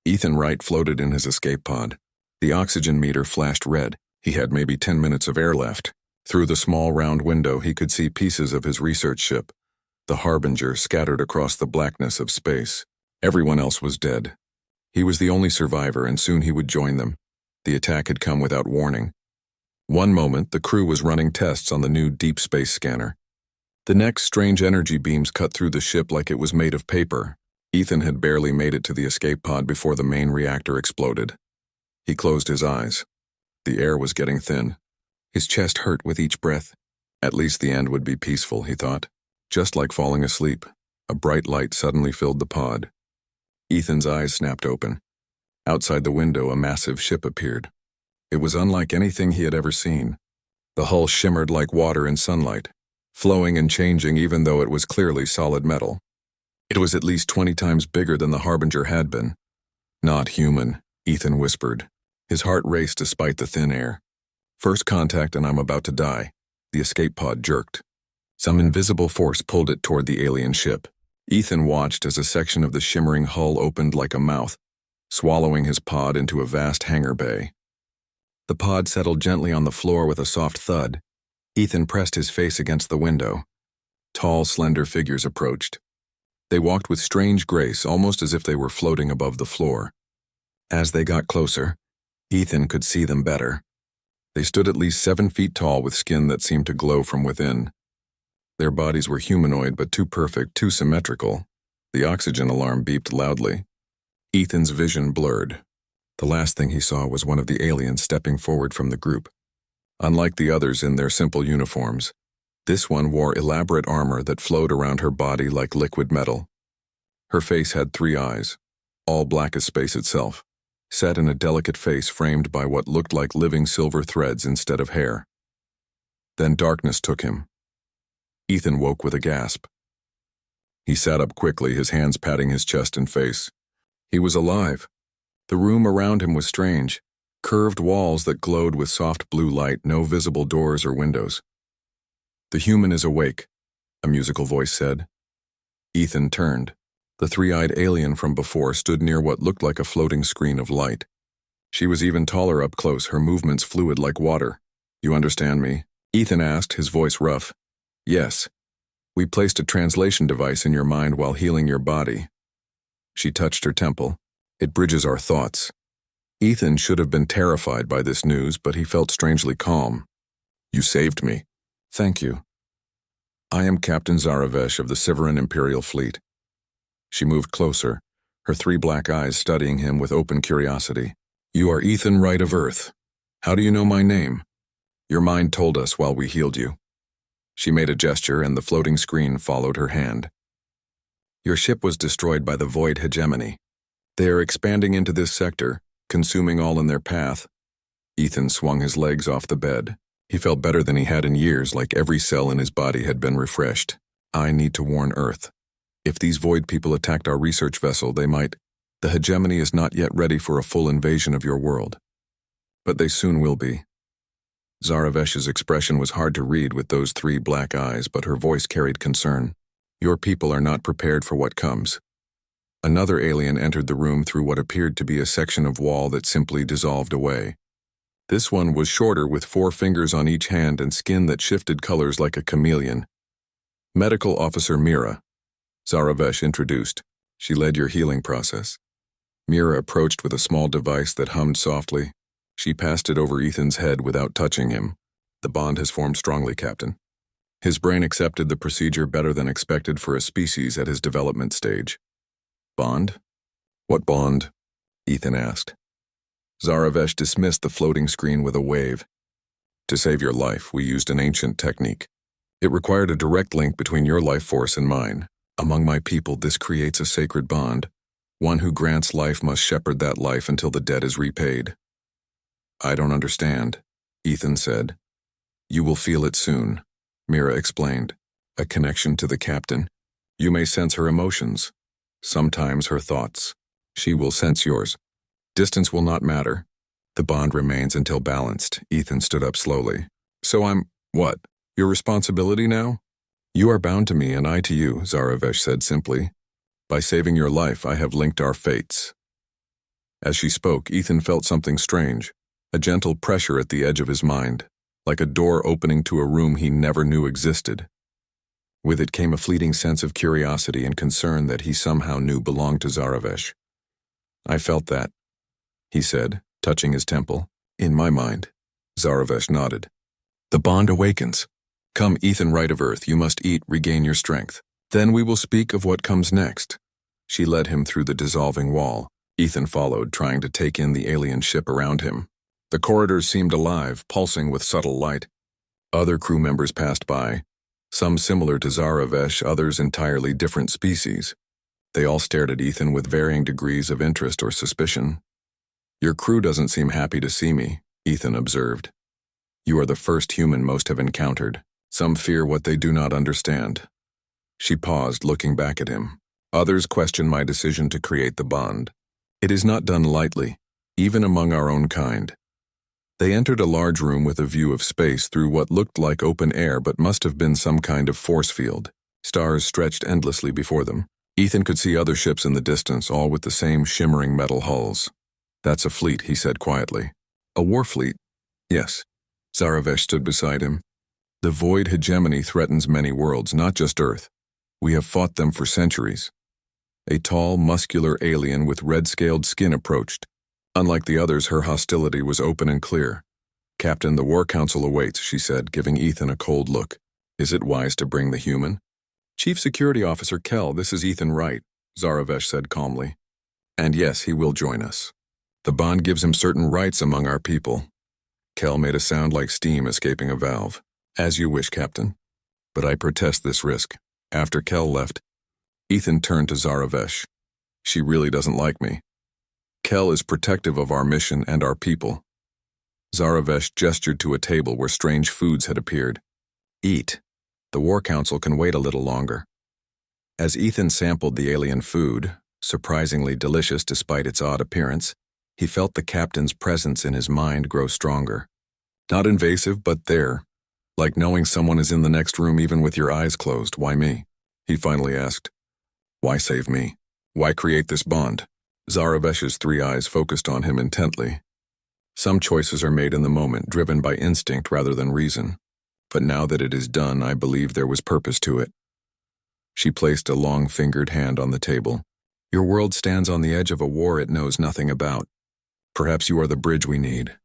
Ethan Wright floated in his escape pod. The oxygen meter flashed red. He had maybe 10 minutes of air left. Through the small round window, he could see pieces of his research ship, the Harbinger, scattered across the blackness of space. Everyone else was dead. He was the only survivor, and soon he would join them. The attack had come without warning. One moment, the crew was running tests on the new deep space scanner. The next, strange energy beams cut through the ship like it was made of paper. Ethan had barely made it to the escape pod before the main reactor exploded. He closed his eyes. The air was getting thin. His chest hurt with each breath. At least the end would be peaceful, he thought. Just like falling asleep, a bright light suddenly filled the pod. Ethan's eyes snapped open. Outside the window, a massive ship appeared. It was unlike anything he had ever seen. The hull shimmered like water in sunlight, flowing and changing even though it was clearly solid metal. It was at least 20 times bigger than the Harbinger had been. "Not human," Ethan whispered. His heart raced despite the thin air. "First contact and I'm about to die." The escape pod jerked. Some invisible force pulled it toward the alien ship. Ethan watched as a section of the shimmering hull opened like a mouth, swallowing his pod into a vast hangar bay. The pod settled gently on the floor with a soft thud. Ethan pressed his face against the window. Tall, slender figures approached. They walked with strange grace, almost as if they were floating above the floor. As they got closer, Ethan could see them better. They stood at least 7 feet tall with skin that seemed to glow from within. Their bodies were humanoid but too perfect, too symmetrical. The oxygen alarm beeped loudly. Ethan's vision blurred. The last thing he saw was one of the aliens stepping forward from the group. Unlike the others in their simple uniforms, this one wore elaborate armor that flowed around her body like liquid metal. Her face had 3 eyes, all black as space itself, set in a delicate face framed by what looked like living silver threads instead of hair. Then darkness took him. Ethan woke with a gasp. He sat up quickly, his hands patting his chest and face. He was alive. The room around him was strange. Curved walls that glowed with soft blue light, no visible doors or windows. "The human is awake," a musical voice said. Ethan turned. The 3-eyed alien from before stood near what looked like a floating screen of light. She was even taller up close, her movements fluid like water. "You understand me?" Ethan asked, his voice rough. "Yes. We placed a translation device in your mind while healing your body." She touched her temple. "It bridges our thoughts." Ethan should have been terrified by this news, but he felt strangely calm. "You saved me." "Thank you. I am Captain Zaravesh of the Siveran Imperial Fleet." She moved closer, her 3 black eyes studying him with open curiosity. "You are Ethan Wright of Earth. How do you know my name?" "Your mind told us while we healed you." She made a gesture and the floating screen followed her hand. "Your ship was destroyed by the Void Hegemony. They are expanding into this sector, consuming all in their path." Ethan swung his legs off the bed. He felt better than he had in years, like every cell in his body had been refreshed. "I need to warn Earth. If these Void people attacked our research vessel, they might. The hegemony is not yet ready for a full invasion of your world. But they soon will be." Zaravesh's expression was hard to read with those 3 black eyes, but her voice carried concern. "Your people are not prepared for what comes." Another alien entered the room through what appeared to be a section of wall that simply dissolved away. This one was shorter, with 4 fingers on each hand and skin that shifted colors like a chameleon. "Medical Officer Mira," Zaravesh introduced. "She led your healing process." Mira approached with a small device that hummed softly. She passed it over Ethan's head without touching him. "The bond has formed strongly, Captain." His brain accepted the procedure better than expected for a species at his development stage. "Bond? What bond?" Ethan asked. Zaravesh dismissed the floating screen with a wave. "To save your life, we used an ancient technique. It required a direct link between your life force and mine. Among my people, this creates a sacred bond. One who grants life must shepherd that life until the debt is repaid." "I don't understand," Ethan said. "You will feel it soon," Mira explained. "A connection to the captain. You may sense her emotions, sometimes her thoughts. She will sense yours. Distance will not matter. The bond remains until balanced." Ethan stood up slowly. "So I'm, what, your responsibility now?" "You are bound to me and I to you," Zaravesh said simply. "By saving your life, I have linked our fates." As she spoke, Ethan felt something strange, a gentle pressure at the edge of his mind, like a door opening to a room he never knew existed. With it came a fleeting sense of curiosity and concern that he somehow knew belonged to Zaravesh. "I felt that," he said, touching his temple. "In my mind." Zaravesh nodded. "The bond awakens. Come, Ethan, Right of Earth, you must eat, regain your strength. Then we will speak of what comes next." She led him through the dissolving wall. Ethan followed, trying to take in the alien ship around him. The corridors seemed alive, pulsing with subtle light. Other crew members passed by, some similar to Zaravesh, others entirely different species. They all stared at Ethan with varying degrees of interest or suspicion. "Your crew doesn't seem happy to see me," Ethan observed. "You are the first human most have encountered. Some fear what they do not understand." She paused, looking back at him. "Others question my decision to create the bond. It is not done lightly, even among our own kind." They entered a large room with a view of space through what looked like open air but must have been some kind of force field. Stars stretched endlessly before them. Ethan could see other ships in the distance, all with the same shimmering metal hulls. "That's a fleet," he said quietly. "A war fleet?" "Yes." Zaravesh stood beside him. "The void hegemony threatens many worlds, not just Earth. We have fought them for centuries." A tall, muscular alien with red-scaled skin approached. Unlike the others, her hostility was open and clear. "Captain, the War Council awaits," she said, giving Ethan a cold look. "Is it wise to bring the human?" "Chief Security Officer Kell, this is Ethan Wright," Zaravesh said calmly. "And yes, he will join us. The bond gives him certain rights among our people." Kell made a sound like steam escaping a valve. "As you wish, Captain. But I protest this risk." After Kell left, Ethan turned to Zaravesh. "She really doesn't like me. Kell is protective of our mission and our people." Zaravesh gestured to a table where strange foods had appeared. "Eat. The War Council can wait a little longer." As Ethan sampled the alien food, surprisingly delicious despite its odd appearance, he felt the captain's presence in his mind grow stronger. Not invasive, but there. Like knowing someone is in the next room even with your eyes closed. "Why me?" he finally asked. "Why save me? Why create this bond?" Zaravesh's three eyes focused on him intently. "Some choices are made in the moment, driven by instinct rather than reason. But now that it is done, I believe there was purpose to it." She placed a long-fingered hand on the table. "Your world stands on the edge of a war it knows nothing about. Perhaps you are the bridge we need."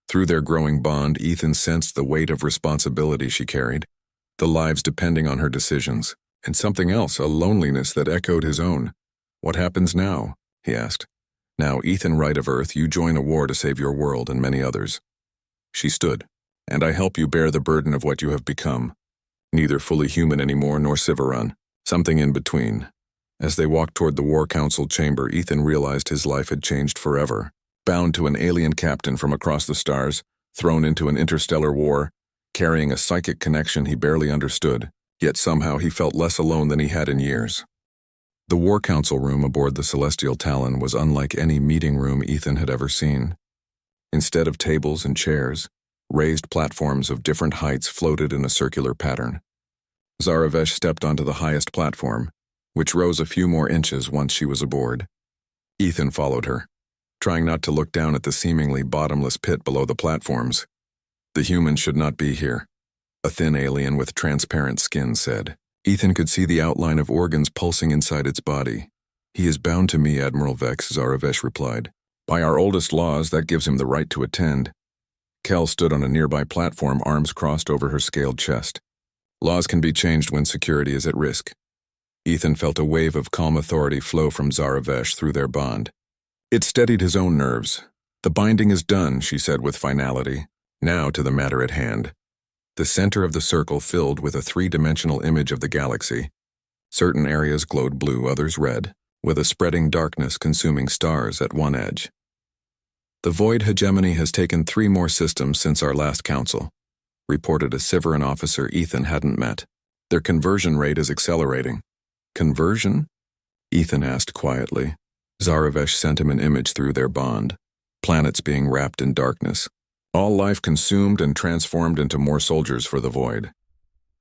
Through their growing bond, Ethan sensed the weight of responsibility she carried, the lives depending on her decisions, and something else, a loneliness that echoed his own. "What happens now?" he asked. "Now, Ethan Wright of Earth, you join a war to save your world and many others." She stood. "And I help you bear the burden of what you have become. Neither fully human anymore nor Sivaran, something in between." As they walked toward the War Council chamber, Ethan realized his life had changed forever. Bound to an alien captain from across the stars, thrown into an interstellar war, carrying a psychic connection he barely understood, yet somehow he felt less alone than he had in years. The War Council room aboard the Celestial Talon was unlike any meeting room Ethan had ever seen. Instead of tables and chairs, raised platforms of different heights floated in a circular pattern. Zaravesh stepped onto the highest platform, which rose a few more inches once she was aboard. Ethan followed her, trying not to look down at the seemingly bottomless pit below the platforms. "The human should not be here," a thin alien with transparent skin said. Ethan could see the outline of organs pulsing inside its body. "He is bound to me, Admiral Vex," Zaravesh replied. "By our oldest laws, that gives him the right to attend." Kell stood on a nearby platform, arms crossed over her scaled chest. "Laws can be changed when security is at risk." Ethan felt a wave of calm authority flow from Zaravesh through their bond. It steadied his own nerves. "The binding is done," she said with finality. "Now to the matter at hand." The center of the circle filled with a three-dimensional image of the galaxy. Certain areas glowed blue, others red, with a spreading darkness consuming stars at one edge. "The void hegemony has taken 3 more systems since our last council," reported a Sivaran officer Ethan hadn't met. "Their conversion rate is accelerating." "Conversion?" Ethan asked quietly. Zaravesh sent him an image through their bond. Planets being wrapped in darkness. All life consumed and transformed into more soldiers for the void.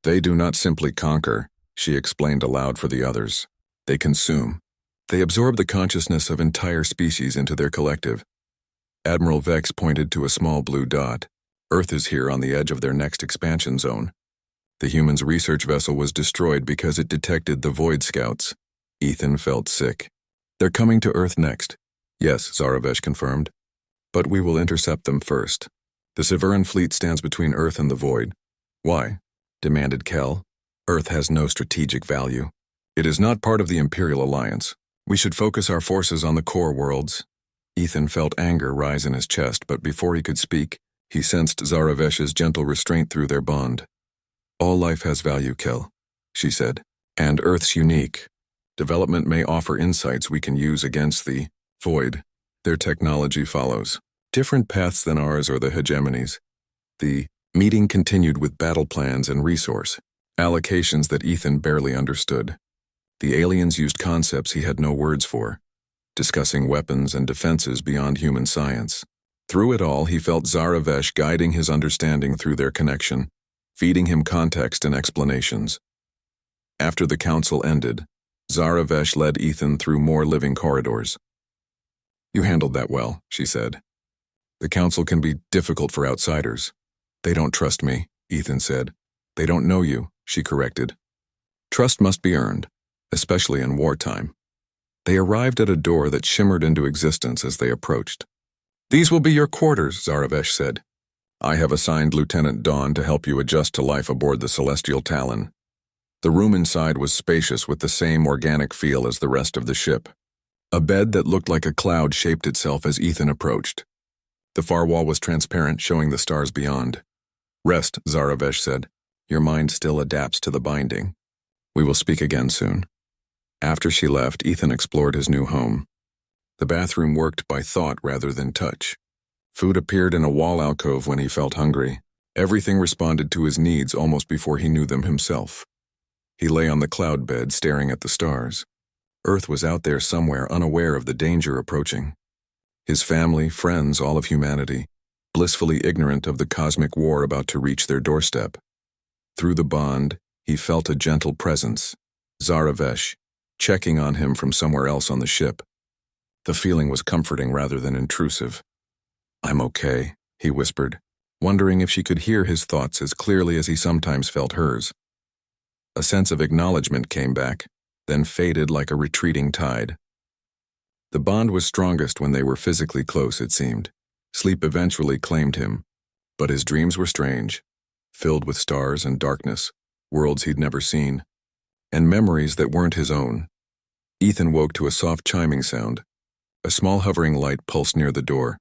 "They do not simply conquer," she explained aloud for the others. "They consume. They absorb the consciousness of entire species into their collective. Admiral Vex pointed to a small blue dot. Earth is here on the edge of their next expansion zone. The humans' research vessel was destroyed because it detected the Void Scouts. Ethan felt sick. They're coming to Earth next. Yes, Zaravesh confirmed. But we will intercept them first. The Severan fleet stands between Earth and the Void. Why? Demanded Kel. Earth has no strategic value. It is not part of the Imperial Alliance. We should focus our forces on the core worlds. Ethan felt anger rise in his chest, but before he could speak, he sensed Zaravesh's gentle restraint through their bond. All life has value, Kel, she said, and Earth's unique. Development may offer insights we can use against the Void. Their technology follows different paths than ours or the hegemonies. The meeting continued with battle plans and resource allocations that Ethan barely understood. The aliens used concepts he had no words for, discussing weapons and defenses beyond human science. Through it all, he felt Zaravesh guiding his understanding through their connection, feeding him context and explanations. After the council ended, Zaravesh led Ethan through more living corridors. You handled that well, she said. The council can be difficult for outsiders. They don't trust me, Ethan said. They don't know you, she corrected. Trust must be earned, especially in wartime. They arrived at a door that shimmered into existence as they approached. These will be your quarters, Zaravesh said. I have assigned Lieutenant Dawn to help you adjust to life aboard the Celestial Talon. The room inside was spacious with the same organic feel as the rest of the ship. A bed that looked like a cloud shaped itself as Ethan approached. The far wall was transparent, showing the stars beyond. Rest, Zaravesh said. Your mind still adapts to the binding. We will speak again soon. After she left, Ethan explored his new home. The bathroom worked by thought rather than touch. Food appeared in a wall alcove when he felt hungry. Everything responded to his needs almost before he knew them himself. He lay on the cloud bed, staring at the stars. Earth was out there somewhere, unaware of the danger approaching. His family, friends, all of humanity, blissfully ignorant of the cosmic war about to reach their doorstep. Through the bond, he felt a gentle presence, Zaravesh, checking on him from somewhere else on the ship. The feeling was comforting rather than intrusive. I'm okay, he whispered, wondering if she could hear his thoughts as clearly as he sometimes felt hers. A sense of acknowledgement came back, then faded like a retreating tide. The bond was strongest when they were physically close, it seemed. Sleep eventually claimed him, but his dreams were strange, filled with stars and darkness, worlds he'd never seen, and memories that weren't his own. Ethan woke to a soft chiming sound. A small hovering light pulsed near the door.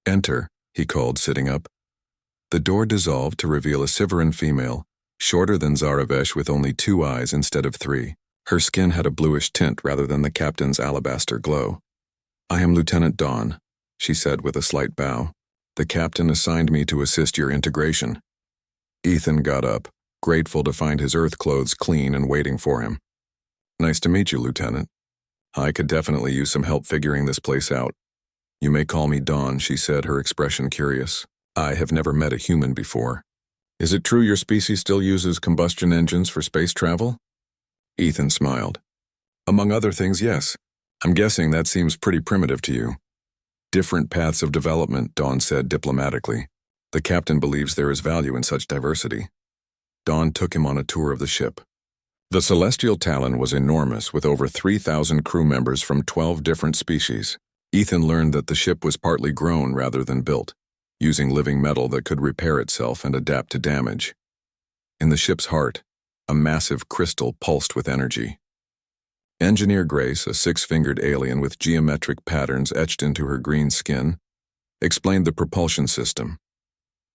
Enter, he called, sitting up. The door dissolved to reveal a Severan female, shorter than Zaravesh with only 2 eyes instead of 3. Her skin had a bluish tint rather than the captain's alabaster glow. I am Lieutenant Dawn, she said with a slight bow. The captain assigned me to assist your integration. Ethan got up, grateful to find his Earth clothes clean and waiting for him. Nice to meet you, Lieutenant. I could definitely use some help figuring this place out. You may call me Dawn, she said, her expression curious. I have never met a human before. Is it true your species still uses combustion engines for space travel? Ethan smiled. Among other things, yes. I'm guessing that seems pretty primitive to you. Different paths of development, Dawn said diplomatically. The captain believes there is value in such diversity. Dawn took him on a tour of the ship. The Celestial Talon was enormous, with over 3,000 crew members from 12 different species. Ethan learned that the ship was partly grown rather than built, using living metal that could repair itself and adapt to damage. In the ship's heart, a massive crystal pulsed with energy. Engineer Grace, a 6-fingered alien with geometric patterns etched into her green skin, explained the propulsion system.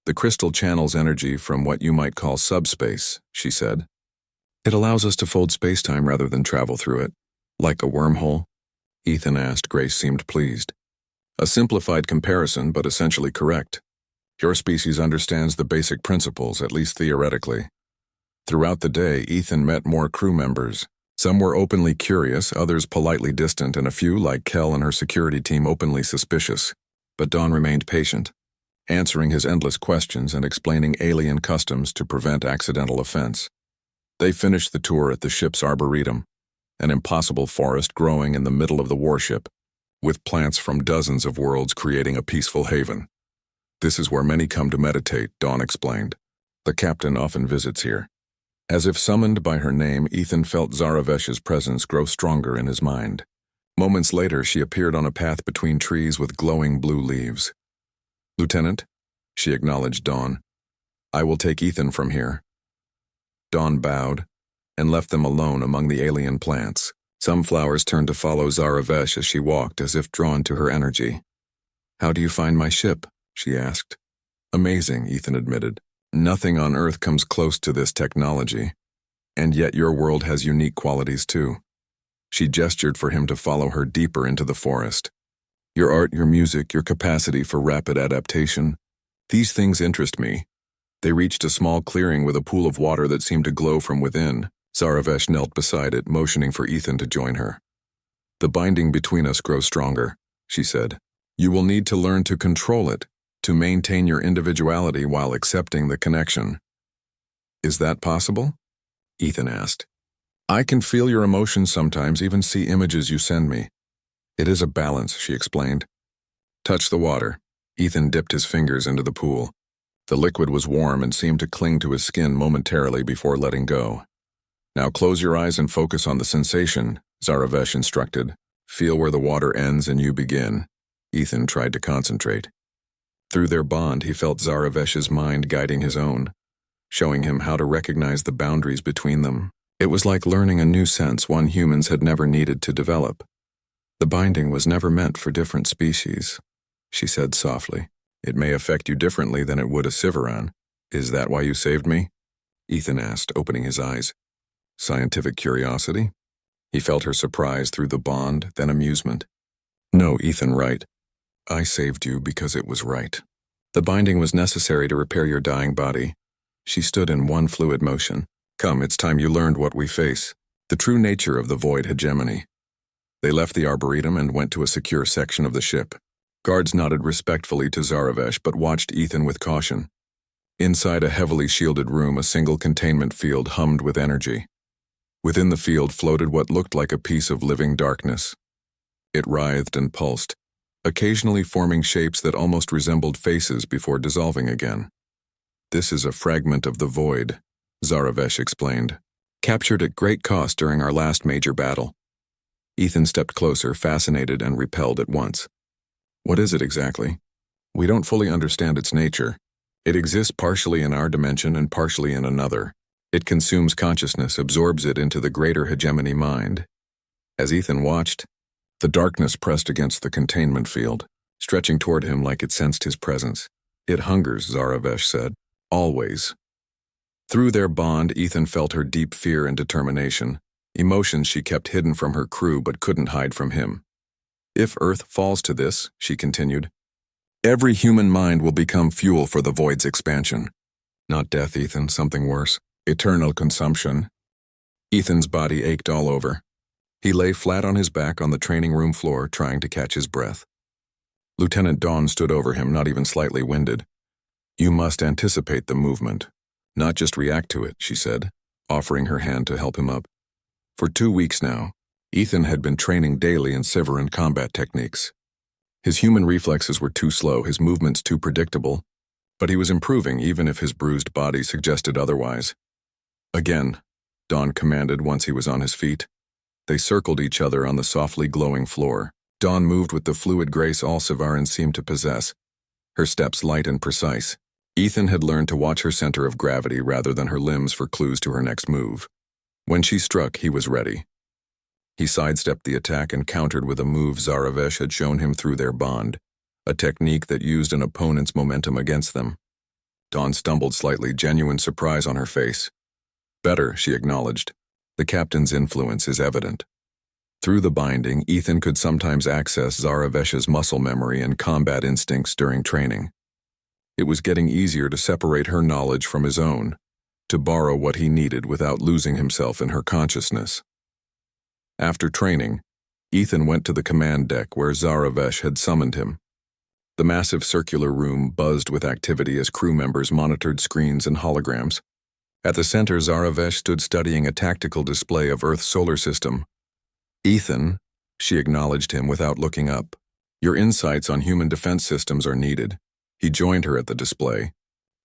The crystal channels energy from what you might call subspace, she said. It allows us to fold spacetime rather than travel through it. Like a wormhole? Ethan asked. Grace seemed pleased. A simplified comparison, but essentially correct. Your species understands the basic principles, at least theoretically. Throughout the day, Ethan met more crew members. Some were openly curious, others politely distant, and a few, like Kel and her security team, openly suspicious. But Dawn remained patient, answering his endless questions and explaining alien customs to prevent accidental offense. They finished the tour at the ship's arboretum, an impossible forest growing in the middle of the warship, with plants from dozens of worlds creating a peaceful haven. This is where many come to meditate, Dawn explained. The captain often visits here. As if summoned by her name, Ethan felt Zaravesh's presence grow stronger in his mind. Moments later, she appeared on a path between trees with glowing blue leaves. "Lieutenant," she acknowledged Dawn. "I will take Ethan from here." Dawn bowed and left them alone among the alien plants. Some flowers turned to follow Zaravesh as she walked, as if drawn to her energy. "How do you find my ship?" she asked. "Amazing," Ethan admitted. "Nothing on Earth comes close to this technology. And yet your world has unique qualities too." She gestured for him to follow her deeper into the forest. "Your art, your music, your capacity for rapid adaptation. These things interest me." They reached a small clearing with a pool of water that seemed to glow from within. Zaravesh knelt beside it, motioning for Ethan to join her. "The binding between us grows stronger," she said. "You will need to learn to control it, to maintain your individuality while accepting the connection." "Is that possible?" Ethan asked. "I can feel your emotions sometimes, even see images you send me." "It is a balance," she explained. "Touch the water." Ethan dipped his fingers into the pool. The liquid was warm and seemed to cling to his skin momentarily before letting go. "Now close your eyes and focus on the sensation," Zaravesh instructed. "Feel where the water ends and you begin." Ethan tried to concentrate. Through their bond, he felt Zaravesh's mind guiding his own, showing him how to recognize the boundaries between them. It was like learning a new sense one humans had never needed to develop. "The binding was never meant for different species," she said softly. "It may affect you differently than it would a Sivaran. Is that why you saved me?" Ethan asked, opening his eyes. "Scientific curiosity?" He felt her surprise through the bond, then amusement. "No, Ethan, right. I saved you because it was right. The binding was necessary to repair your dying body." She stood in one fluid motion. "Come, it's time you learned what we face, the true nature of the void hegemony." They left the arboretum and went to a secure section of the ship. Guards nodded respectfully to Zaravesh but watched Ethan with caution. Inside a heavily shielded room, a single containment field hummed with energy. Within the field floated what looked like a piece of living darkness. It writhed and pulsed, occasionally forming shapes that almost resembled faces before dissolving again. "This is a fragment of the void," Zaravesh explained. "Captured at great cost during our last major battle." Ethan stepped closer, fascinated and repelled at once. "What is it exactly?" "We don't fully understand its nature. It exists partially in our dimension and partially in another. It consumes consciousness, absorbs it into the greater hegemony mind." As Ethan watched, the darkness pressed against the containment field, stretching toward him like it sensed his presence. "It hungers," Zaravesh said. "Always." Through their bond, Ethan felt her deep fear and determination, emotions she kept hidden from her crew but couldn't hide from him. "If Earth falls to this," she continued, "every human mind will become fuel for the void's expansion." "Not death, Ethan, something worse. Eternal consumption." Ethan's body ached all over. He lay flat on his back on the training room floor, trying to catch his breath. Lieutenant Dawn stood over him, not even slightly winded. "You must anticipate the movement, not just react to it," she said, offering her hand to help him up. For 2 weeks now, Ethan had been training daily in Sivaran combat techniques. His human reflexes were too slow, his movements too predictable, but he was improving even if his bruised body suggested otherwise. "Again," Dawn commanded once he was on his feet. They circled each other on the softly glowing floor. Dawn moved with the fluid grace all Sivarans seemed to possess, her steps light and precise. Ethan had learned to watch her center of gravity rather than her limbs for clues to her next move. When she struck, he was ready. He sidestepped the attack and countered with a move Zaravesh had shown him through their bond, a technique that used an opponent's momentum against them. Dawn stumbled slightly, genuine surprise on her face. "Better," she acknowledged. "The captain's influence is evident." Through the binding, Ethan could sometimes access Zaravesh's muscle memory and combat instincts during training. It was getting easier to separate her knowledge from his own, to borrow what he needed without losing himself in her consciousness. After training, Ethan went to the command deck where Zaravesh had summoned him. The massive circular room buzzed with activity as crew members monitored screens and holograms. At the center, Zaravesh stood studying a tactical display of Earth's solar system, Ethan, she acknowledged him without looking up. Your insights on human defense systems are needed. He joined her at the display.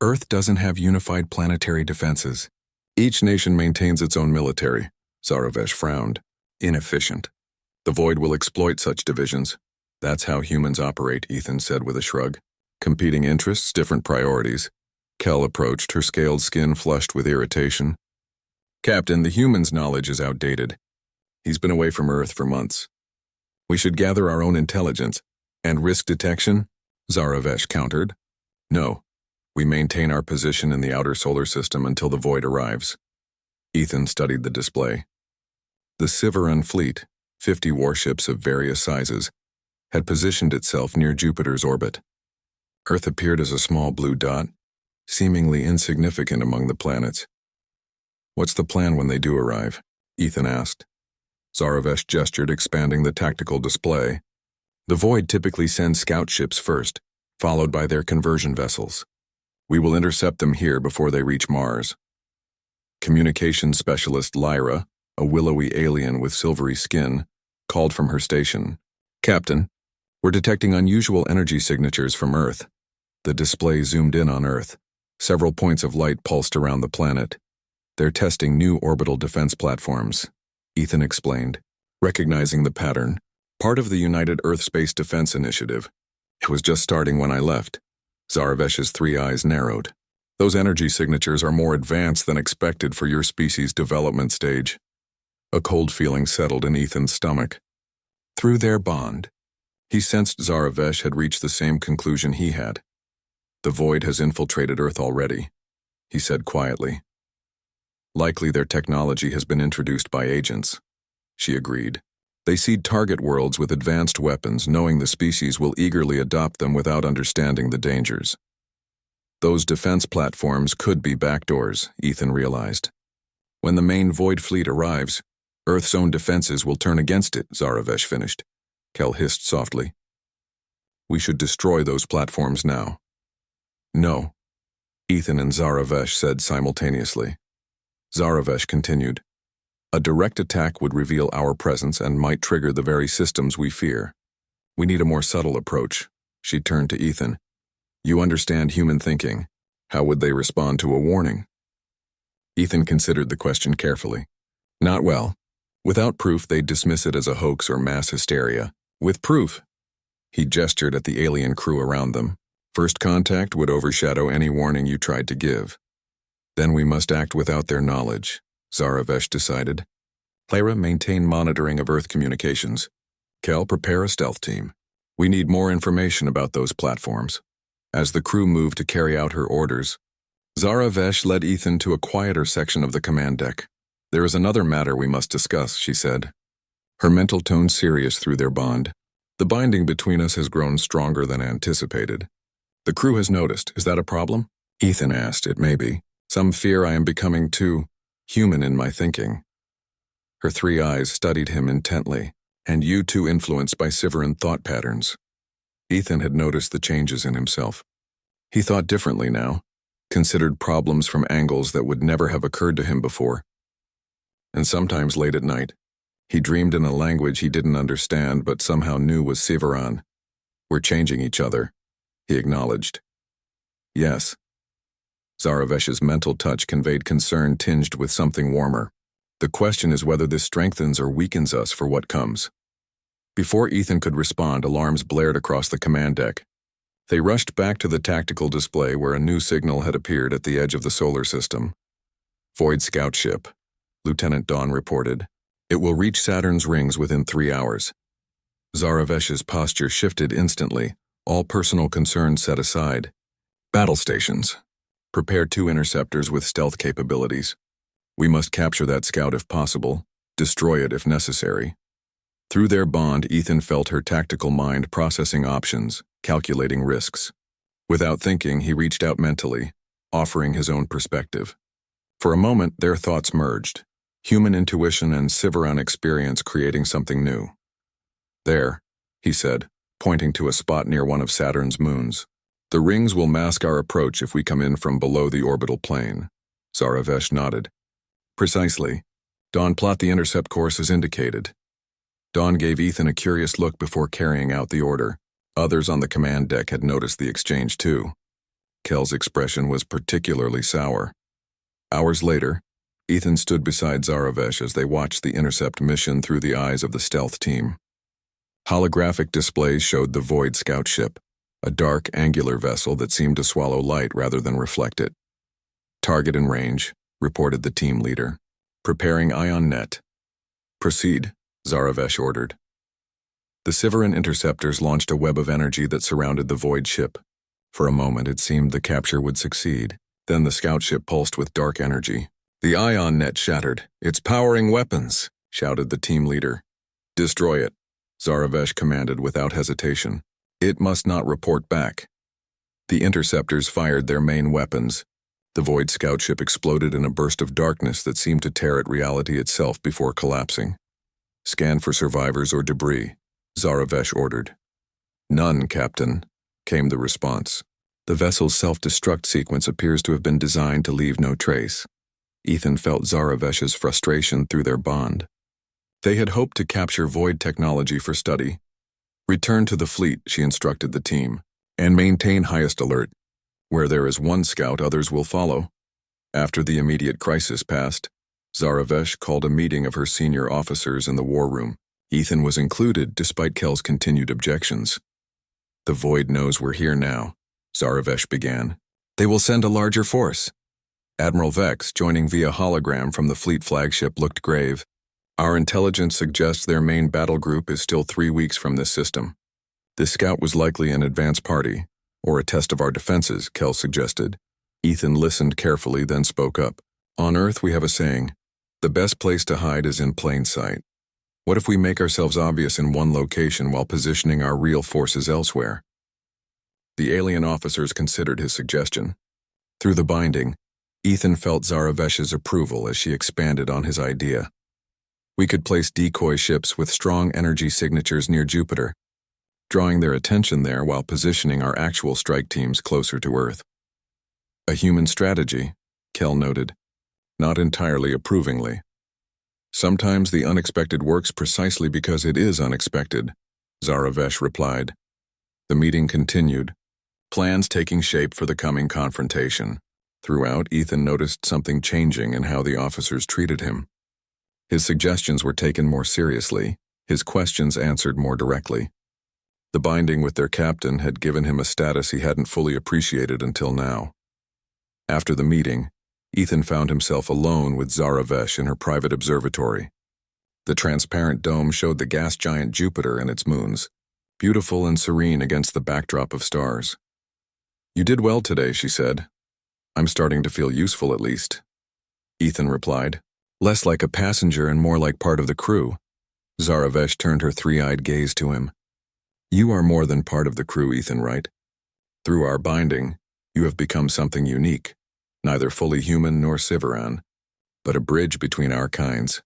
Earth doesn't have unified planetary defenses. Each nation maintains its own military. Zaravesh frowned. Inefficient. The Void will exploit such divisions. That's how humans operate, Ethan said with a shrug. Competing interests, different priorities. Kel approached, her scaled skin flushed with irritation. Captain, the human's knowledge is outdated. He's been away from Earth for months. We should gather our own intelligence. And risk detection? Zaravesh countered. No. We maintain our position in the outer solar system until the Void arrives. Ethan studied the display. The Sivaran fleet, 50 warships of various sizes, had positioned itself near Jupiter's orbit. Earth appeared as a small blue dot, seemingly insignificant among the planets. What's the plan when they do arrive? Ethan asked. Zaravesh gestured, expanding the tactical display. The Void typically sends scout ships first, followed by their conversion vessels. We will intercept them here before they reach Mars. Communications specialist Lyra, a willowy alien with silvery skin, called from her station. Captain, we're detecting unusual energy signatures from Earth. The display zoomed in on Earth. Several points of light pulsed around the planet. They're testing new orbital defense platforms, Ethan explained, recognizing the pattern. Part of the United Earth Space Defense Initiative. It was just starting when I left. Zaravesh's three eyes narrowed. Those energy signatures are more advanced than expected for your species' development stage. A cold feeling settled in Ethan's stomach. Through their bond, he sensed Zaravesh had reached the same conclusion he had. The Void has infiltrated Earth already, he said quietly. Likely their technology has been introduced by agents, she agreed. They seed target worlds with advanced weapons, knowing the species will eagerly adopt them without understanding the dangers. Those defense platforms could be backdoors, Ethan realized. When the main Void fleet arrives, Earth's own defenses will turn against it, Zaravesh finished. Kel hissed softly. We should destroy those platforms now. No, Ethan and Zaravesh said simultaneously. Zaravesh continued. A direct attack would reveal our presence and might trigger the very systems we fear. We need a more subtle approach. She turned to Ethan. You understand human thinking. How would they respond to a warning? Ethan considered the question carefully. Not well. Without proof, they'd dismiss it as a hoax or mass hysteria. With proof, he gestured at the alien crew around them. First contact would overshadow any warning you tried to give. Then we must act without their knowledge, Zaravesh decided. Clara, maintain monitoring of Earth communications. Kel, prepare a stealth team. We need more information about those platforms. As the crew moved to carry out her orders, Zaravesh led Ethan to a quieter section of the command deck. There is another matter we must discuss, she said. Her mental tone serious through their bond. The binding between us has grown stronger than anticipated. The crew has noticed. Is that a problem? Ethan asked. It may be. Some fear I am becoming too human in my thinking. Her three eyes studied him intently, and you too influenced by Sivaran thought patterns. Ethan had noticed the changes in himself. He thought differently now, considered problems from angles that would never have occurred to him before. And sometimes late at night, he dreamed in a language he didn't understand but somehow knew was Sivaran. We're changing each other, he acknowledged. Yes. Zaravesh's mental touch conveyed concern tinged with something warmer. The question is whether this strengthens or weakens us for what comes. Before Ethan could respond, alarms blared across the command deck. They rushed back to the tactical display where a new signal had appeared at the edge of the solar system. Void scout ship, Lieutenant Dawn reported. It will reach Saturn's rings within 3 hours. Zaravesh's posture shifted instantly, all personal concerns set aside. Battle stations. Prepare 2 interceptors with stealth capabilities. We must capture that scout if possible, destroy it if necessary. Through their bond, Ethan felt her tactical mind processing options, calculating risks. Without thinking, he reached out mentally, offering his own perspective. For a moment, their thoughts merged, human intuition and Sivaran experience creating something new. There, he said, pointing to a spot near one of Saturn's moons. The rings will mask our approach if we come in from below the orbital plane. Zaravesh nodded. Precisely. Dawn, plot the intercept course as indicated. Dawn gave Ethan a curious look before carrying out the order. Others on the command deck had noticed the exchange too. Kel's expression was particularly sour. Hours later, Ethan stood beside Zaravesh as they watched the intercept mission through the eyes of the stealth team. Holographic displays showed the Void scout ship, a dark, angular vessel that seemed to swallow light rather than reflect it. "Target in range," reported the team leader. "Preparing ion net." "Proceed," Zaravesh ordered. The Siveran interceptors launched a web of energy that surrounded the Void ship. For a moment, it seemed the capture would succeed. Then the scout ship pulsed with dark energy. "The ion net shattered. It's powering weapons," shouted the team leader. "Destroy it," Zaravesh commanded without hesitation. "It must not report back." The interceptors fired their main weapons. The Void scout ship exploded in a burst of darkness that seemed to tear at reality itself before collapsing. "Scan for survivors or debris," Zaravesh ordered. "None, Captain," came the response. "The vessel's self-destruct sequence appears to have been designed to leave no trace." Ethan felt Zaravesh's frustration through their bond. They had hoped to capture Void technology for study. "Return to the fleet," she instructed the team, "and maintain highest alert. Where there is one scout, others will follow." After the immediate crisis passed, Zaravesh called a meeting of her senior officers in the war room. Ethan was included despite Kel's continued objections. "The Void knows we're here now," Zaravesh began. "They will send a larger force." Admiral Vex, joining via hologram from the fleet flagship, looked grave. "Our intelligence suggests their main battle group is still 3 weeks from this system. This scout was likely an advance party, or a test of our defenses," Kel suggested. Ethan listened carefully, then spoke up. "On Earth we have a saying, the best place to hide is in plain sight. What if we make ourselves obvious in one location while positioning our real forces elsewhere?" The alien officers considered his suggestion. Through the binding, Ethan felt Zaravesh's approval as she expanded on his idea. "We could place decoy ships with strong energy signatures near Jupiter, drawing their attention there while positioning our actual strike teams closer to Earth." "A human strategy," Kel noted, not entirely approvingly. "Sometimes the unexpected works precisely because it is unexpected," Zaravesh replied. The meeting continued, plans taking shape for the coming confrontation. Throughout, Ethan noticed something changing in how the officers treated him. His suggestions were taken more seriously, his questions answered more directly. The binding with their captain had given him a status he hadn't fully appreciated until now. After the meeting, Ethan found himself alone with Zaravesh in her private observatory. The transparent dome showed the gas giant Jupiter and its moons, beautiful and serene against the backdrop of stars. "You did well today," she said. "I'm starting to feel useful at least." Ethan replied, "Less like a passenger and more like part of the crew." Zaravesh turned her three-eyed gaze to him. "You are more than part of the crew, Ethan, right? Through our binding, you have become something unique, neither fully human nor Siveran, but a bridge between our kinds."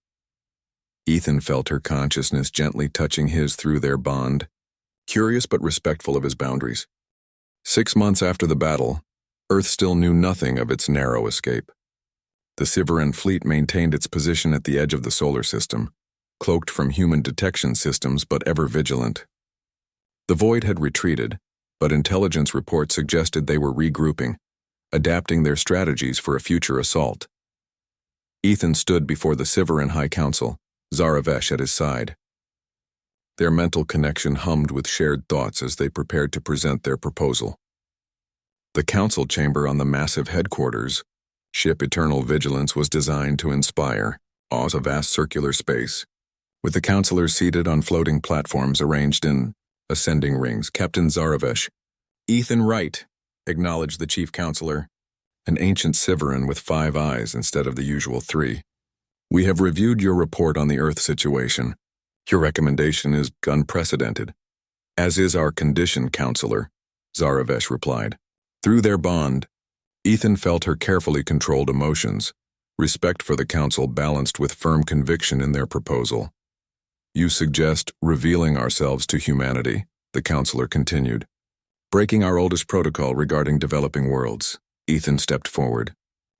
Ethan felt her consciousness gently touching his through their bond, curious but respectful of his boundaries. 6 months after the battle, Earth still knew nothing of its narrow escape. The Siveran fleet maintained its position at the edge of the solar system, cloaked from human detection systems but ever vigilant. The Void had retreated, but intelligence reports suggested they were regrouping, adapting their strategies for a future assault. Ethan stood before the Siveran High Council, Zaravesh at his side. Their mental connection hummed with shared thoughts as they prepared to present their proposal. The council chamber on the massive headquarters, Ship Eternal Vigilance, was designed to inspire awe's a vast circular space, with the councilors seated on floating platforms arranged in ascending rings. "Captain Zaravesh." "Ethan Wright," acknowledged the chief counselor, an ancient Siveran with 5 eyes instead of the usual 3. "We have reviewed your report on the Earth situation. Your recommendation is unprecedented." "As is our condition, counselor," Zaravesh replied. Through their bond, Ethan felt her carefully controlled emotions, respect for the council balanced with firm conviction in their proposal. "You suggest revealing ourselves to humanity," the counselor continued. "Breaking our oldest protocol regarding developing worlds." Ethan stepped forward.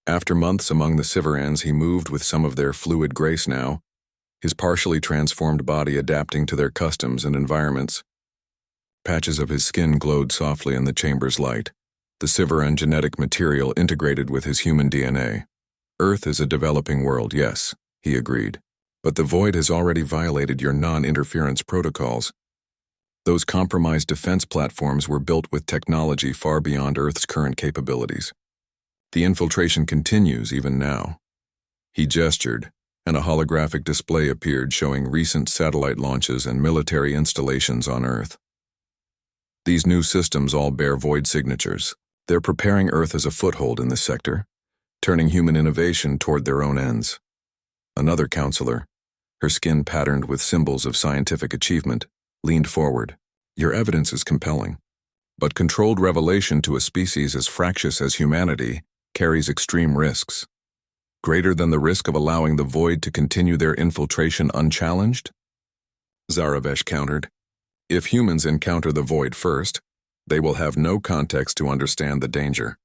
After months among the Siverans, he moved with some of their fluid grace now, his partially transformed body adapting to their customs and environments. Patches of his skin glowed softly in the chamber's light, the Siveran genetic material integrated with his human DNA. Earth is a developing world, yes, he agreed. But the Void has already violated your non-interference protocols. Those compromised defense platforms were built with technology far beyond Earth's current capabilities. The infiltration continues even now. He gestured, and a holographic display appeared showing recent satellite launches and military installations on Earth. These new systems all bear Void signatures. They're preparing Earth as a foothold in this sector, turning human innovation toward their own ends. Another counselor, her skin patterned with symbols of scientific achievement, leaned forward. Your evidence is compelling, but controlled revelation to a species as fractious as humanity carries extreme risks. Greater than the risk of allowing the Void to continue their infiltration unchallenged? Zaravesh countered. If humans encounter the Void first, they will have no context to understand the danger.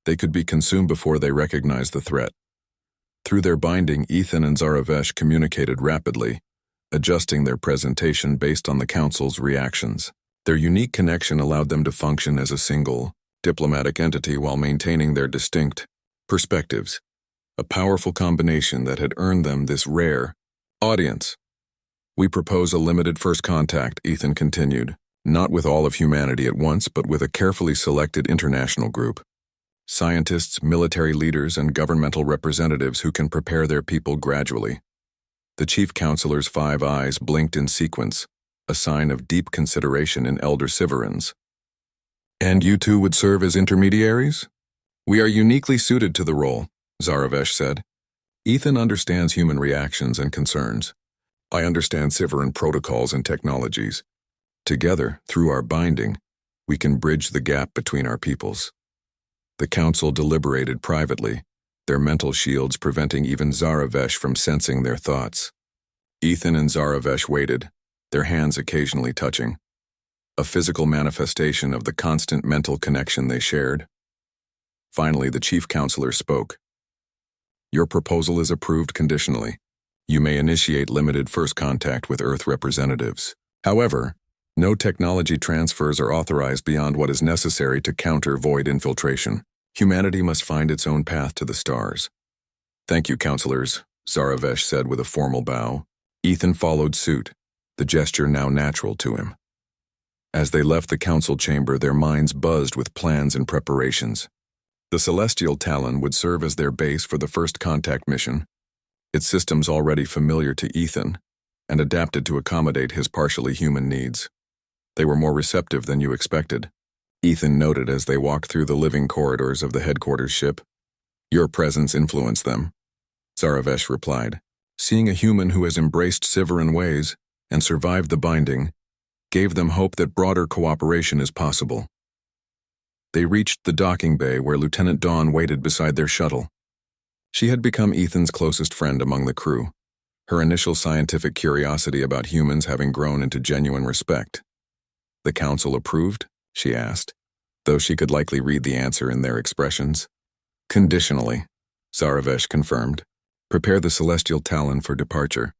They could be consumed before they recognize the threat. Through their binding, Ethan and Zaravesh communicated rapidly, adjusting their presentation based on the Council's reactions. Their unique connection allowed them to function as a single, diplomatic entity while maintaining their distinct perspectives, a powerful combination that had earned them this rare audience. We propose a limited first contact, Ethan continued, not with all of humanity at once, but with a carefully selected international group. Scientists, military leaders, and governmental representatives who can prepare their people gradually. The chief counselor's 5 eyes blinked in sequence, a sign of deep consideration in elder Siverans. And you two would serve as intermediaries? We are uniquely suited to the role, Zaravesh said. Ethan understands human reactions and concerns. I understand Siveran protocols and technologies. Together, through our binding, we can bridge the gap between our peoples. The council deliberated privately, their mental shields preventing even Zaravesh from sensing their thoughts. Ethan and Zaravesh waited, their hands occasionally touching, a physical manifestation of the constant mental connection they shared. Finally, the chief counselor spoke. Your proposal is approved conditionally. You may initiate limited first contact with Earth representatives. However, no technology transfers are authorized beyond what is necessary to counter Void infiltration. Humanity must find its own path to the stars. Thank you, counselors, Zaravesh said with a formal bow. Ethan followed suit, the gesture now natural to him. As they left the council chamber, their minds buzzed with plans and preparations. The Celestial Talon would serve as their base for the first contact mission, its systems already familiar to Ethan and adapted to accommodate his partially human needs. They were more receptive than you expected, Ethan noted as they walked through the living corridors of the headquarters ship. Your presence influenced them, Zaravesh replied. Seeing a human who has embraced Siveran ways and survived the binding gave them hope that broader cooperation is possible. They reached the docking bay where Lieutenant Dawn waited beside their shuttle. She had become Ethan's closest friend among the crew, her initial scientific curiosity about humans having grown into genuine respect. The council approved? She asked, though she could likely read the answer in their expressions. Conditionally, Zaravesh confirmed. Prepare the Celestial Talon for departure.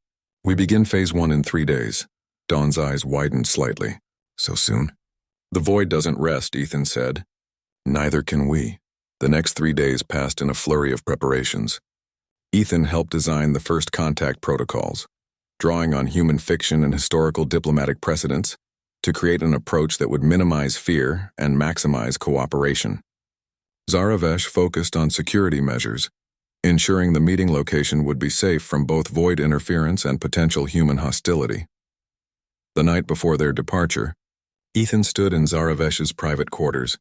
We begin Phase 1 in 3 days. Dawn's eyes widened slightly. So soon? The Void doesn't rest, Ethan said. Neither can we. The next 3 days passed in a flurry of preparations. Ethan helped design the first contact protocols, drawing on human fiction and historical diplomatic precedents to create an approach that would minimize fear and maximize cooperation. Zaravesh focused on security measures, ensuring the meeting location would be safe from both Void interference and potential human hostility. The night before their departure, Ethan stood in Zaravesh's private quarters,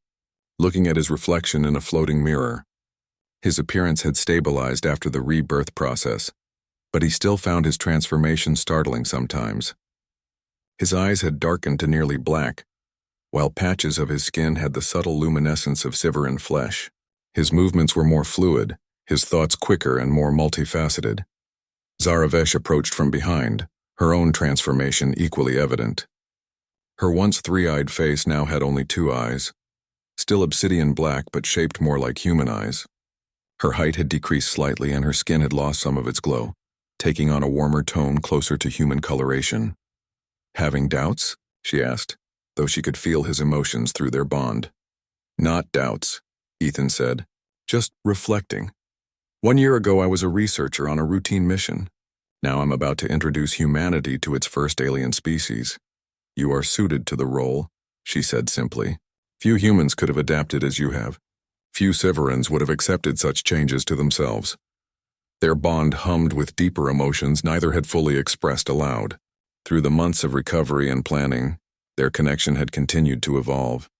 looking at his reflection in a floating mirror. His appearance had stabilized after the rebirth process, but he still found his transformation startling sometimes. His eyes had darkened to nearly black, while patches of his skin had the subtle luminescence of Siveran flesh. His movements were more fluid, his thoughts quicker and more multifaceted. Zaravesh approached from behind, her own transformation equally evident. Her once three-eyed face now had only 2 eyes, still obsidian black but shaped more like human eyes. Her height had decreased slightly and her skin had lost some of its glow, taking on a warmer tone closer to human coloration. "Having doubts?" she asked, though she could feel his emotions through their bond. "Not doubts," Ethan said. "Just reflecting. 1 year ago I was a researcher on a routine mission. Now I'm about to introduce humanity to its first alien species. You are suited to the role," she said simply. "Few humans could have adapted as you have. Few Severans would have accepted such changes to themselves." Their bond hummed with deeper emotions neither had fully expressed aloud. Through the months of recovery and planning, their connection had continued to evolve.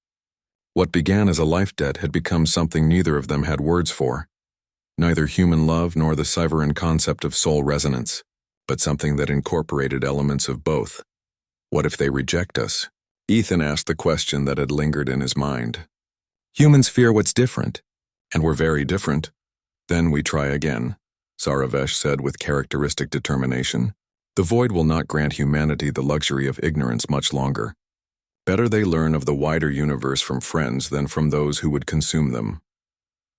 What began as a life debt had become something neither of them had words for. Neither human love nor the Severan concept of soul resonance, but something that incorporated elements of both. "What if they reject us?" Ethan asked the question that had lingered in his mind. "Humans fear what's different, and we're very different. Then we try again," Zaravesh said with characteristic determination. "The void will not grant humanity the luxury of ignorance much longer. Better they learn of the wider universe from friends than from those who would consume them."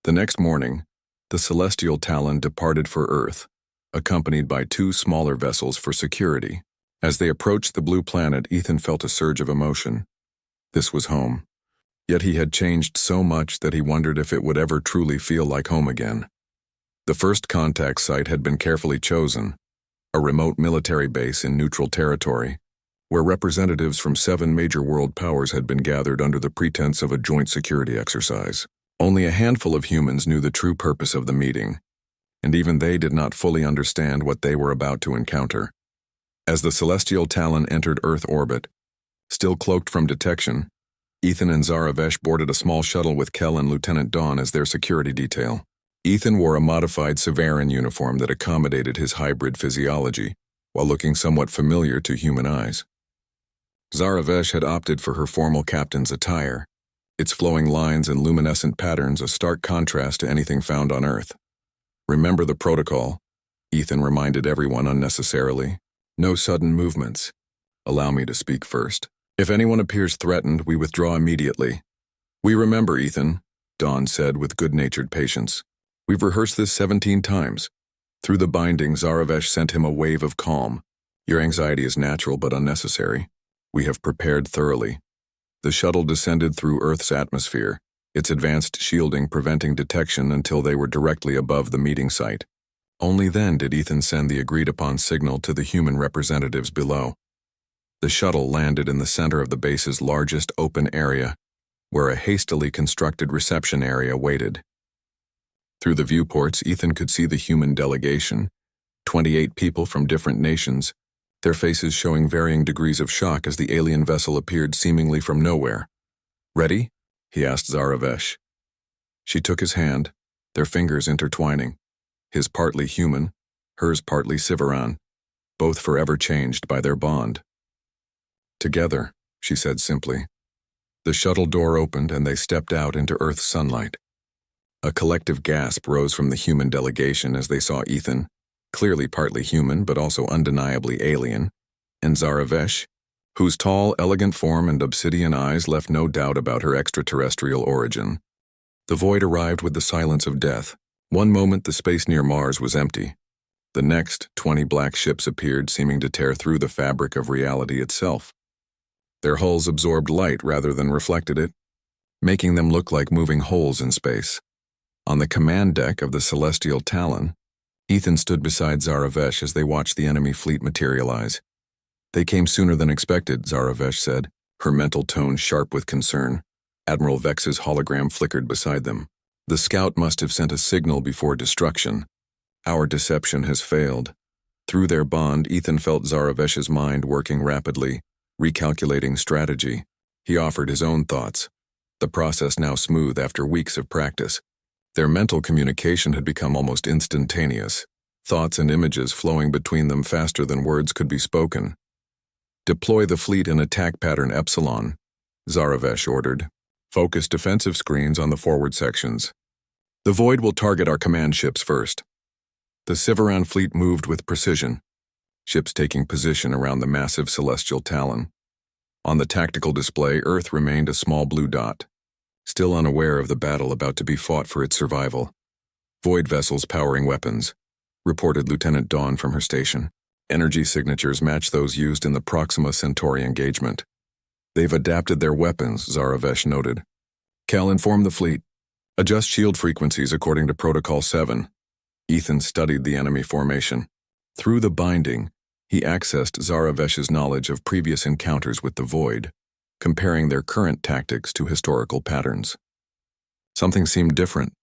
The next morning, the celestial Talon departed for Earth, accompanied by 2 smaller vessels for security. As they approached the blue planet, Ethan felt a surge of emotion. This was home. Yet he had changed so much that he wondered if it would ever truly feel like home again. The first contact site had been carefully chosen, a remote military base in neutral territory, where representatives from 7 major world powers had been gathered under the pretense of a joint security exercise. Only a handful of humans knew the true purpose of the meeting, and even they did not fully understand what they were about to encounter. As the celestial Talon entered Earth orbit, still cloaked from detection, Ethan and Zaravesh boarded a small shuttle with Kel and Lieutenant Dawn as their security detail. Ethan wore a modified Severan uniform that accommodated his hybrid physiology, while looking somewhat familiar to human eyes. Zaravesh had opted for her formal captain's attire, its flowing lines and luminescent patterns a stark contrast to anything found on Earth. "Remember the protocol," Ethan reminded everyone unnecessarily. "No sudden movements. Allow me to speak first. If anyone appears threatened, we withdraw immediately." "We remember, Ethan," Dawn said with good-natured patience. "We've rehearsed this 17 times. Through the binding, Zaravesh sent him a wave of calm. "Your anxiety is natural but unnecessary. We have prepared thoroughly." The shuttle descended through Earth's atmosphere, its advanced shielding preventing detection until they were directly above the meeting site. Only then did Ethan send the agreed-upon signal to the human representatives below. The shuttle landed in the center of the base's largest open area, where a hastily constructed reception area waited. Through the viewports, Ethan could see the human delegation, 28 people from different nations, their faces showing varying degrees of shock as the alien vessel appeared seemingly from nowhere. "Ready?" he asked Zaravesh. She took his hand, their fingers intertwining, his partly human, hers partly Severan, both forever changed by their bond. "Together," she said simply. The shuttle door opened and they stepped out into Earth's sunlight. A collective gasp rose from the human delegation as they saw Ethan, clearly partly human but also undeniably alien, and Zaravesh, whose tall, elegant form and obsidian eyes left no doubt about her extraterrestrial origin. The void arrived with the silence of death. One moment the space near Mars was empty. The next, 20 black ships appeared, seeming to tear through the fabric of reality itself. Their hulls absorbed light rather than reflected it, making them look like moving holes in space. On the command deck of the celestial Talon, Ethan stood beside Zaravesh as they watched the enemy fleet materialize. "They came sooner than expected," Zaravesh said, her mental tone sharp with concern. Admiral Vex's hologram flickered beside them. "The scout must have sent a signal before destruction. Our deception has failed." Through their bond, Ethan felt Zaravesh's mind working rapidly, recalculating strategy. He offered his own thoughts, the process now smooth after weeks of practice. Their mental communication had become almost instantaneous, thoughts and images flowing between them faster than words could be spoken. "Deploy the fleet in attack pattern Epsilon," Zaravesh ordered. "Focus defensive screens on the forward sections. The void will target our command ships first." The Severan fleet moved with precision, ships taking position around the massive celestial Talon. On the tactical display, Earth remained a small blue dot, still unaware of the battle about to be fought for its survival. Void vessels powering weapons, reported Lieutenant Dawn from her station. Energy signatures match those used in the Proxima Centauri engagement. They've adapted their weapons, Zaravesh noted. Cal, inform the fleet. Adjust shield frequencies according to Protocol 7. Ethan studied the enemy formation. Through the binding, he accessed Zaravesh's knowledge of previous encounters with the Void, comparing their current tactics to historical patterns. Something seemed different.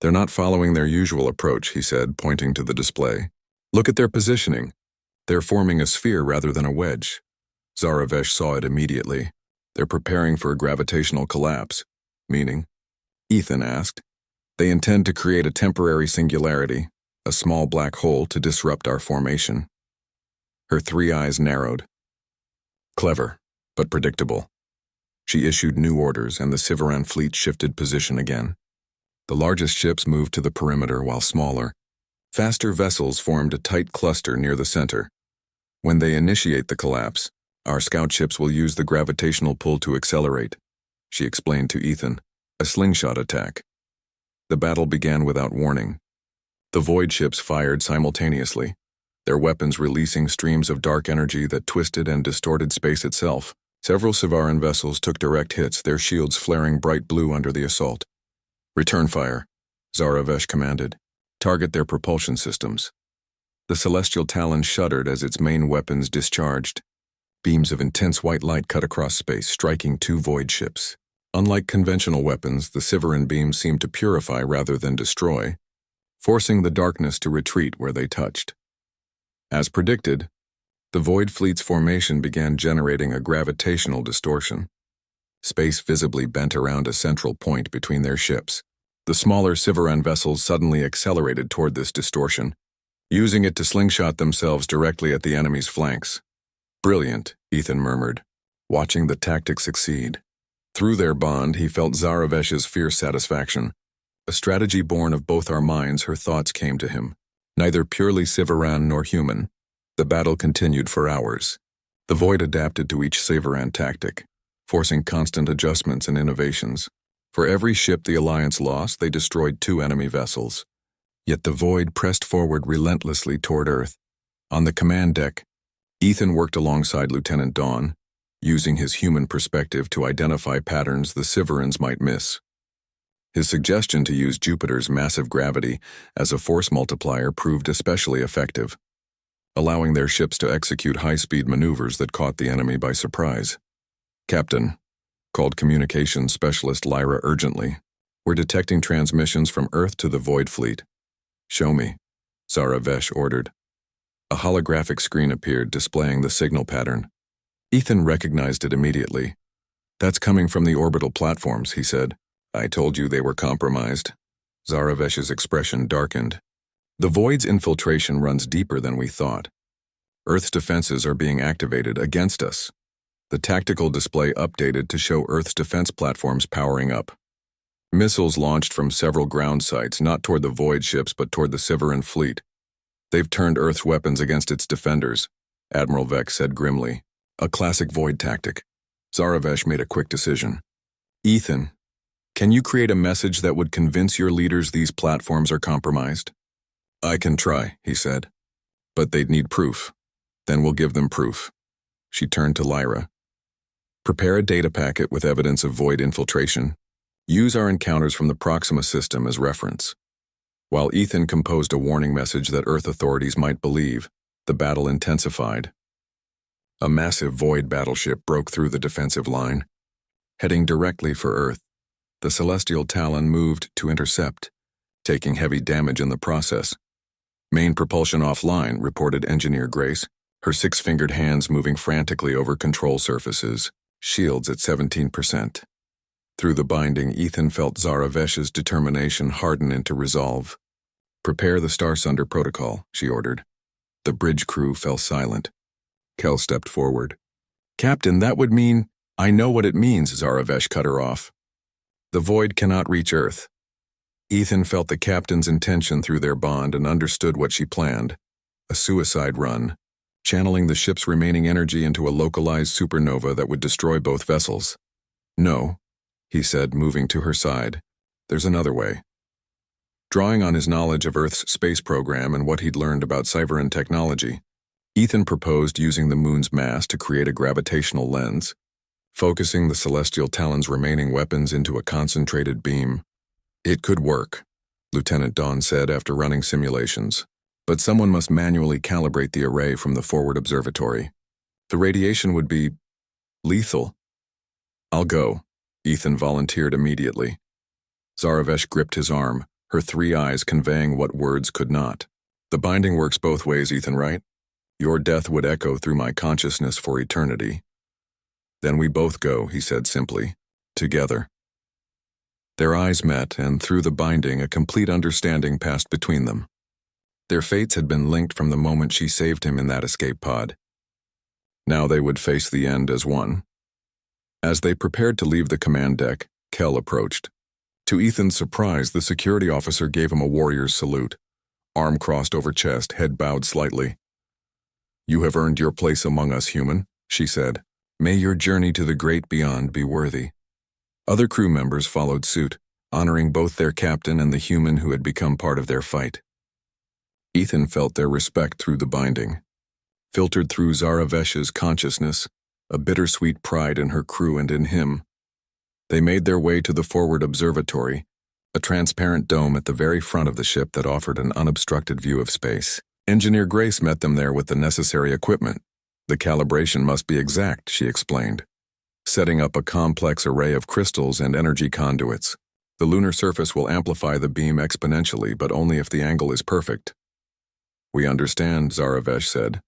They're not following their usual approach, he said, pointing to the display. Look at their positioning. They're forming a sphere rather than a wedge. Zaravesh saw it immediately. They're preparing for a gravitational collapse. Meaning? Ethan asked. They intend to create a temporary singularity, a small black hole to disrupt our formation. Her three eyes narrowed. Clever, but predictable. She issued new orders and the Sivaran fleet shifted position again. The largest ships moved to the perimeter while smaller, faster vessels formed a tight cluster near the center. When they initiate the collapse, our scout ships will use the gravitational pull to accelerate, she explained to Ethan, a slingshot attack. The battle began without warning. The Void ships fired simultaneously, their weapons releasing streams of dark energy that twisted and distorted space itself. Several Sivaran vessels took direct hits, their shields flaring bright blue under the assault. Return fire, Zaravesh commanded. Target their propulsion systems. The Celestial Talon shuddered as its main weapons discharged. Beams of intense white light cut across space, striking two Void ships. Unlike conventional weapons, the Sivaran beams seemed to purify rather than destroy, forcing the darkness to retreat where they touched. As predicted, the Void fleet's formation began generating a gravitational distortion. Space visibly bent around a central point between their ships. The smaller Sivaran vessels suddenly accelerated toward this distortion, using it to slingshot themselves directly at the enemy's flanks. Brilliant, Ethan murmured, watching the tactic succeed. Through their bond, he felt Zaravesh's fierce satisfaction. A strategy born of both our minds, her thoughts came to him. Neither purely Sivaran nor human. The battle continued for hours. The Void adapted to each Sivaran tactic, forcing constant adjustments and innovations. For every ship the Alliance lost, they destroyed two enemy vessels. Yet the Void pressed forward relentlessly toward Earth. On the command deck, Ethan worked alongside Lieutenant Dawn, using his human perspective to identify patterns the Sivarans might miss. His suggestion to use Jupiter's massive gravity as a force multiplier proved especially effective, allowing their ships to execute high-speed maneuvers that caught the enemy by surprise. Captain, called communications specialist Lyra urgently, we're detecting transmissions from Earth to the Void fleet. Show me, Zaravesh ordered. A holographic screen appeared displaying the signal pattern. Ethan recognized it immediately. That's coming from the orbital platforms, he said. I told you they were compromised. Zaravesh's expression darkened. The Void's infiltration runs deeper than we thought. Earth's defenses are being activated against us. The tactical display updated to show Earth's defense platforms powering up. Missiles launched from several ground sites, not toward the Void ships but toward the Sivaran fleet. They've turned Earth's weapons against its defenders, Admiral Vex said grimly. A classic Void tactic. Zaravesh made a quick decision. Ethan, can you create a message that would convince your leaders these platforms are compromised? I can try, he said. But they'd need proof. Then we'll give them proof. She turned to Lyra. Prepare a data packet with evidence of Void infiltration. Use our encounters from the Proxima system as reference. While Ethan composed a warning message that Earth authorities might believe, the battle intensified. A massive Void battleship broke through the defensive line. Heading directly for Earth, the Celestial Talon moved to intercept, taking heavy damage in the process. Main propulsion offline, reported Engineer Grace, her six-fingered hands moving frantically over control surfaces, shields at 17%. Through the binding, Ethan felt Zaravesh's determination harden into resolve. Prepare the Starsunder protocol, she ordered. The bridge crew fell silent. Kel stepped forward. Captain, that would mean— I know what it means, Zaravesh cut her off. The Void cannot reach Earth. Ethan felt the captain's intention through their bond and understood what she planned. A suicide run, channeling the ship's remaining energy into a localized supernova that would destroy both vessels. No, he said, moving to her side. There's another way. Drawing on his knowledge of Earth's space program and what he'd learned about Cyberan technology, Ethan proposed using the moon's mass to create a gravitational lens, focusing the Celestial Talon's remaining weapons into a concentrated beam. It could work, Lieutenant Dawn said after running simulations, but someone must manually calibrate the array from the forward observatory. The radiation would be lethal. I'll go, Ethan volunteered immediately. Zaravesh gripped his arm, her three eyes conveying what words could not. The binding works both ways, Ethan, right? Your death would echo through my consciousness for eternity. Then we both go, he said simply, together. Their eyes met, and through the binding a complete understanding passed between them. Their fates had been linked from the moment she saved him in that escape pod. Now they would face the end as one. As they prepared to leave the command deck, Kel approached. To Ethan's surprise, the security officer gave him a warrior's salute, arm crossed over chest, head bowed slightly. You have earned your place among us, human, she said. May your journey to the great beyond be worthy. Other crew members followed suit, honoring both their captain and the human who had become part of their fight. Ethan felt their respect through the binding. Filtered through Zaravesh's consciousness, a bittersweet pride in her crew and in him. They made their way to the forward observatory, a transparent dome at the very front of the ship that offered an unobstructed view of space. Engineer Grace met them there with the necessary equipment. The calibration must be exact, she explained, setting up a complex array of crystals and energy conduits. The lunar surface will amplify the beam exponentially, but only if the angle is perfect. We understand, Zaravesh said.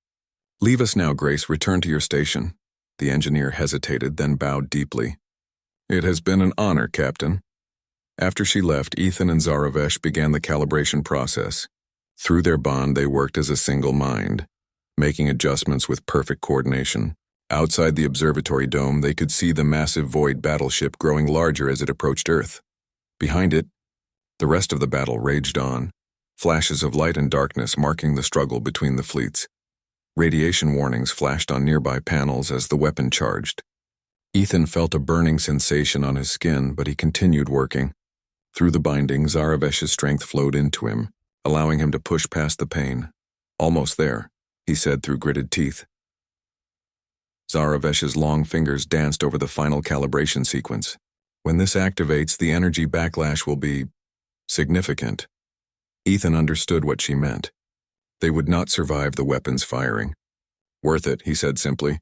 Leave us now, Grace. Return to your station. The engineer hesitated, then bowed deeply. It has been an honor, Captain. After she left, Ethan and Zaravesh began the calibration process. Through their bond, they worked as a single mind, making adjustments with perfect coordination. Outside the observatory dome, they could see the massive Void battleship growing larger as it approached Earth. Behind it, the rest of the battle raged on, flashes of light and darkness marking the struggle between the fleets. Radiation warnings flashed on nearby panels as the weapon charged. Ethan felt a burning sensation on his skin, but he continued working. Through the binding, Zaravesh's strength flowed into him, allowing him to push past the pain. Almost there, he said through gritted teeth. Zaravesh's long fingers danced over the final calibration sequence. When this activates, the energy backlash will be significant. Ethan understood what she meant. They would not survive the weapon's firing. Worth it, he said simply.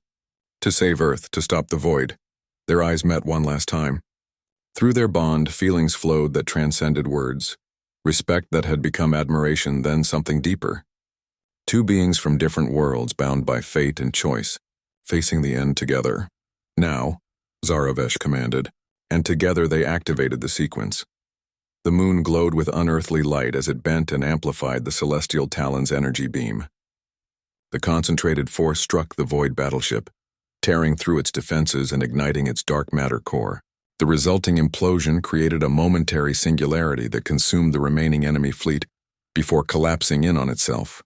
To save Earth, to stop the Void. Their eyes met one last time. Through their bond, feelings flowed that transcended words. Respect that had become admiration, then something deeper. Two beings from different worlds bound by fate and choice, facing the end together. Now, Zaravesh commanded, and together they activated the sequence. The moon glowed with unearthly light as it bent and amplified the Celestial Talon's energy beam. The concentrated force struck the Void battleship, tearing through its defenses and igniting its dark matter core. The resulting implosion created a momentary singularity that consumed the remaining enemy fleet before collapsing in on itself.